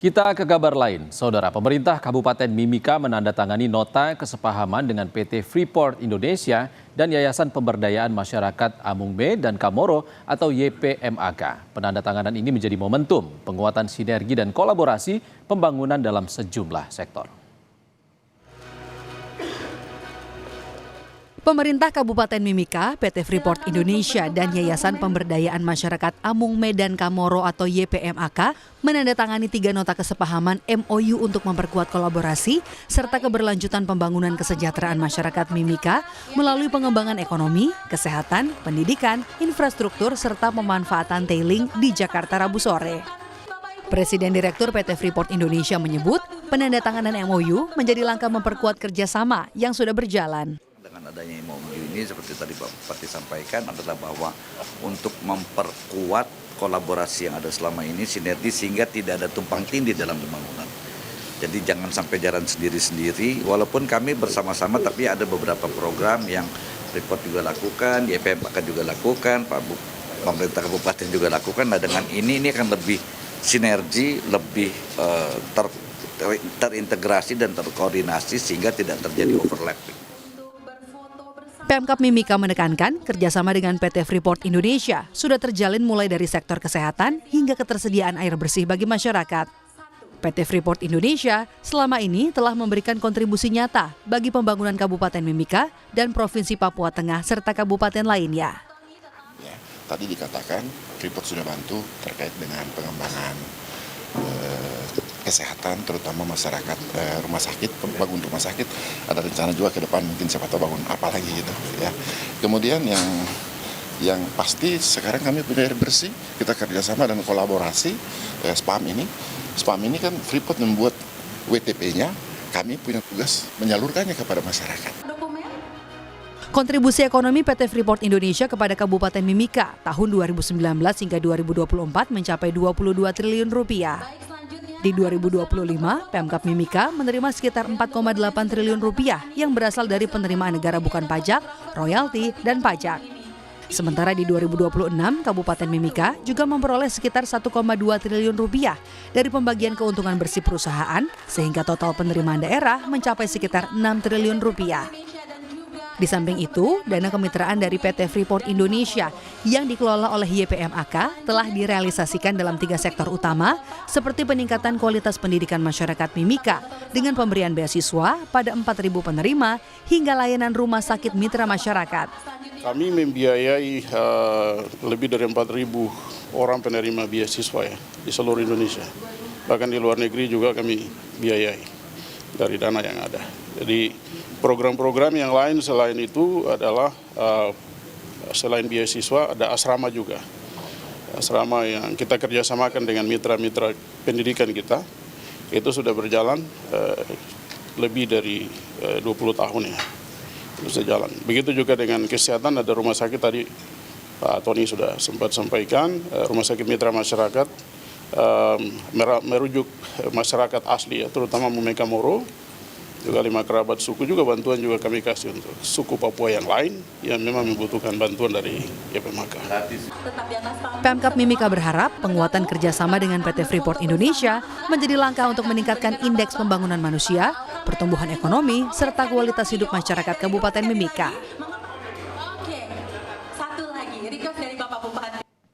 Kita ke kabar lain, Saudara. Pemerintah Kabupaten Mimika menandatangani nota kesepahaman dengan PT Freeport Indonesia dan Yayasan Pemberdayaan Masyarakat Amungme dan Kamoro atau YPMAK. Penandatanganan ini menjadi momentum penguatan sinergi dan kolaborasi pembangunan dalam sejumlah sektor. Pemerintah Kabupaten Mimika, PT Freeport Indonesia, dan Yayasan Pemberdayaan Masyarakat Amungme dan Kamoro atau YPMAK menandatangani 3 nota kesepahaman MOU untuk memperkuat kolaborasi serta keberlanjutan pembangunan kesejahteraan masyarakat Mimika melalui pengembangan ekonomi, kesehatan, pendidikan, infrastruktur, serta pemanfaatan tailing di Jakarta Rabu sore. Presiden Direktur PT Freeport Indonesia menyebut penandatanganan MOU menjadi langkah memperkuat kerjasama yang sudah berjalan. Dengan adanya MOU ini seperti tadi Pak Bupati sampaikan adalah bahwa untuk memperkuat kolaborasi yang ada selama ini sinergi sehingga tidak ada tumpang tindih dalam pembangunan. Jadi jangan sampai jalan sendiri-sendiri walaupun kami bersama-sama tapi ada beberapa program yang Freeport juga lakukan, YPMAK juga lakukan, pemerintah kabupaten juga lakukan. Nah dengan ini akan lebih sinergi, lebih terintegrasi dan terkoordinasi sehingga tidak terjadi overlapping. Pemkab Mimika menekankan kerjasama dengan PT Freeport Indonesia sudah terjalin mulai dari sektor kesehatan hingga ketersediaan air bersih bagi masyarakat. PT Freeport Indonesia selama ini telah memberikan kontribusi nyata bagi pembangunan Kabupaten Mimika dan Provinsi Papua Tengah serta kabupaten lainnya. Ya, tadi dikatakan Freeport sudah bantu terkait dengan pengembangan kesehatan, terutama masyarakat rumah sakit, bangun rumah sakit. Ada rencana juga ke depan mungkin siapa tahu bangun apa lagi gitu ya. Kemudian yang pasti sekarang kami punya air bersih, kita kerjasama dan kolaborasi SPAM ini kan Freeport membuat WTP-nya, kami punya tugas menyalurkannya kepada masyarakat. Kontribusi ekonomi PT Freeport Indonesia kepada Kabupaten Mimika tahun 2019 hingga 2024 mencapai 22 triliun rupiah. Di 2025, Pemkab Mimika menerima sekitar 4,8 triliun rupiah yang berasal dari penerimaan negara bukan pajak, royalti, dan pajak. Sementara di 2026, Kabupaten Mimika juga memperoleh sekitar 1,2 triliun rupiah dari pembagian keuntungan bersih perusahaan, sehingga total penerimaan daerah mencapai sekitar 6 triliun rupiah. Di samping itu, dana kemitraan dari PT Freeport Indonesia yang dikelola oleh YPMAK telah direalisasikan dalam 3 sektor utama seperti peningkatan kualitas pendidikan masyarakat Mimika dengan pemberian beasiswa pada 4.000 penerima hingga layanan rumah sakit mitra masyarakat. Kami membiayai lebih dari 4.000 orang penerima beasiswa ya, di seluruh Indonesia. Bahkan di luar negeri juga kami biayai dari dana yang ada. Jadi program-program yang lain selain itu adalah selain beasiswa ada asrama juga. Asrama yang kita kerjasamakan dengan mitra-mitra pendidikan kita itu sudah berjalan lebih dari 20 tahun ya. Sudah jalan. Begitu juga dengan kesehatan, ada rumah sakit tadi Pak Tony sudah sempat sampaikan, rumah sakit mitra masyarakat merujuk masyarakat asli ya, terutama Amungme Kamoro. Juga 5 kerabat suku juga bantuan juga kami kasih untuk suku Papua yang lain yang memang membutuhkan bantuan dari YPMAK. Pemkab Mimika berharap penguatan kerjasama dengan PT Freeport Indonesia menjadi langkah untuk meningkatkan indeks pembangunan manusia, pertumbuhan ekonomi, serta kualitas hidup masyarakat Kabupaten Mimika.